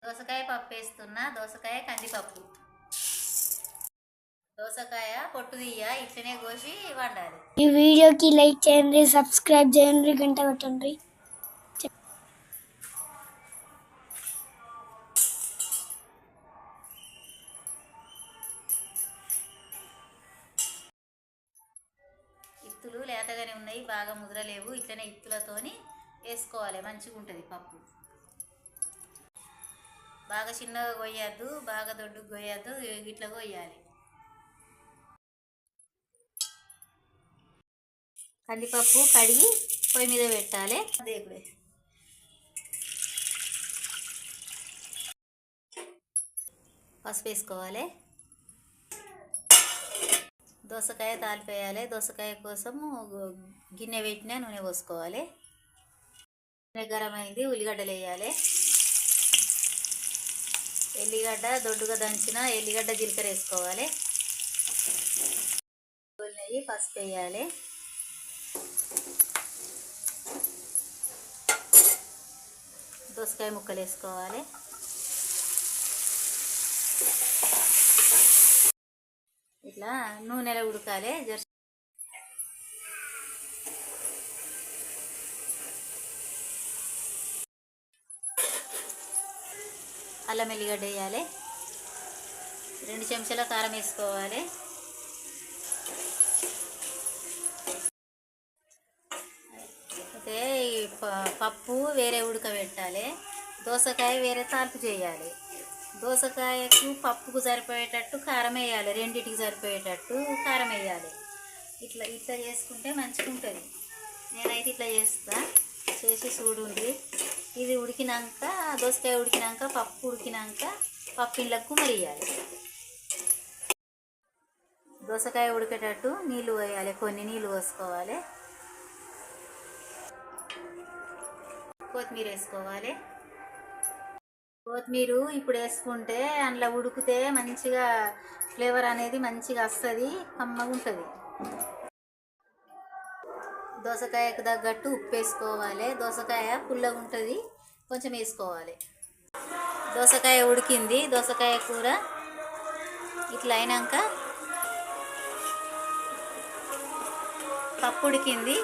దోసకాయ పప్పు వేస్తున్నా. దోసకాయ కందిపప్పు. దోసకాయ పొట్టు తీయ ఇట్లనే కోసి వండాలి. ఈ వీడియోకి లైక్ చేయండి, సబ్స్క్రైబ్ చేయండి, గంట కొట్టండి. ఇత్తులు లేతగానే ఉన్నాయి, బాగా ముద్రలేవు. ఇట్లనే ఇత్తులతోని వేసుకోవాలి, మంచిగా ఉంటుంది పప్పు. బాగా చిన్నగా కొయ్యద్దు, బాగా దొడ్డుగా కొయ్యద్దు, ఇట్లా కొయ్యాలి. కందిపప్పు కడిగి పొయ్యి మీద పెట్టాలి. దేవుడే పసుపు వేసుకోవాలి. దోసకాయ తాలిపేయాలి. దోసకాయ కోసం గిన్నె పెట్టిన నూనె పోసుకోవాలి. నూనె గరం అయింది, ఉల్లిగడ్డలు వేయాలి. ఎల్లిగడ్డ దొడ్డుగా దంచిన ఎల్లిగడ్డ జీలకర్ర వేసుకోవాలి. నెయ్యి పసుపు వేయాలి. దోసకాయ ముక్కలు వేసుకోవాలి. ఇట్లా నూనెలో ఉడకాలి. అల్లం ఎల్లిగడ్డ వేయాలి. 2 చెంచాల కారం వేసుకోవాలి. అయితే ఈ పప్పు వేరే ఉడకబెట్టాలి. దోసకాయ వేరే తాలింపు చేయాలి. దోసకాయకు పప్పుకు సరిపోయేటట్టు కారం వేయాలి. రెండింటికి సరిపోయేటట్టు కారం వేయాలి. ఇట్లా ఇట్లా చేసుకుంటే మంచిగా ఉంటుంది. నేనైతే ఇట్లా చేసి చూడుండి. ఇది ఉడికినాక, దోసకాయ ఉడికినాక, పప్పు ఉడికినాక పప్పు ఇండ్లకు మరియాలి. దోసకాయ ఉడికేటట్టు నీళ్ళు పోయాలి. కొన్ని నీళ్ళు పోసుకోవాలి. కొత్తిమీర వేసుకోవాలి. కొత్తిమీర ఇప్పుడు వేసుకుంటే అందులో ఉడికితే మంచిగా ఫ్లేవర్ అనేది మంచిగా వస్తుంది, కమ్మగా ఉంటుంది. దోసకాయకు తగ్గట్టు ఉప్పు వేసుకోవాలి. దోసకాయ పుల్లగా ఉంటుంది, కొంచెం వేసుకోవాలి. దోసకాయ ఉడికింది. దోసకాయ కూర ఇట్లా అయినాక పప్పు ఉడికింది.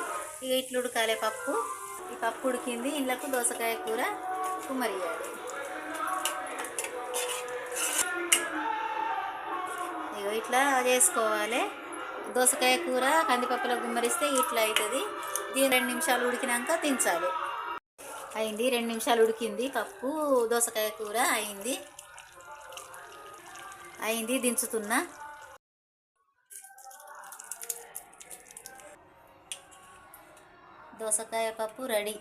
ఇక ఇట్లా ఉడకాలి పప్పు. ఈ పప్పు ఉడికింది. ఇళ్ళకు దోసకాయ కూర కుమ్మరియాలి. ఇక ఇట్లా చేసుకోవాలి. దోసకాయ కూర కందిపప్పులో గుమ్మరిస్తే ఇట్లా అవుతుంది. దీని 2 నిమిషాలు ఉడికినాక దించాలి. అయింది. 2 నిమిషాలు ఉడికింది. పప్పు దోసకాయ కూర అయింది. దించుతున్నా. దోసకాయ పప్పు రెడీ.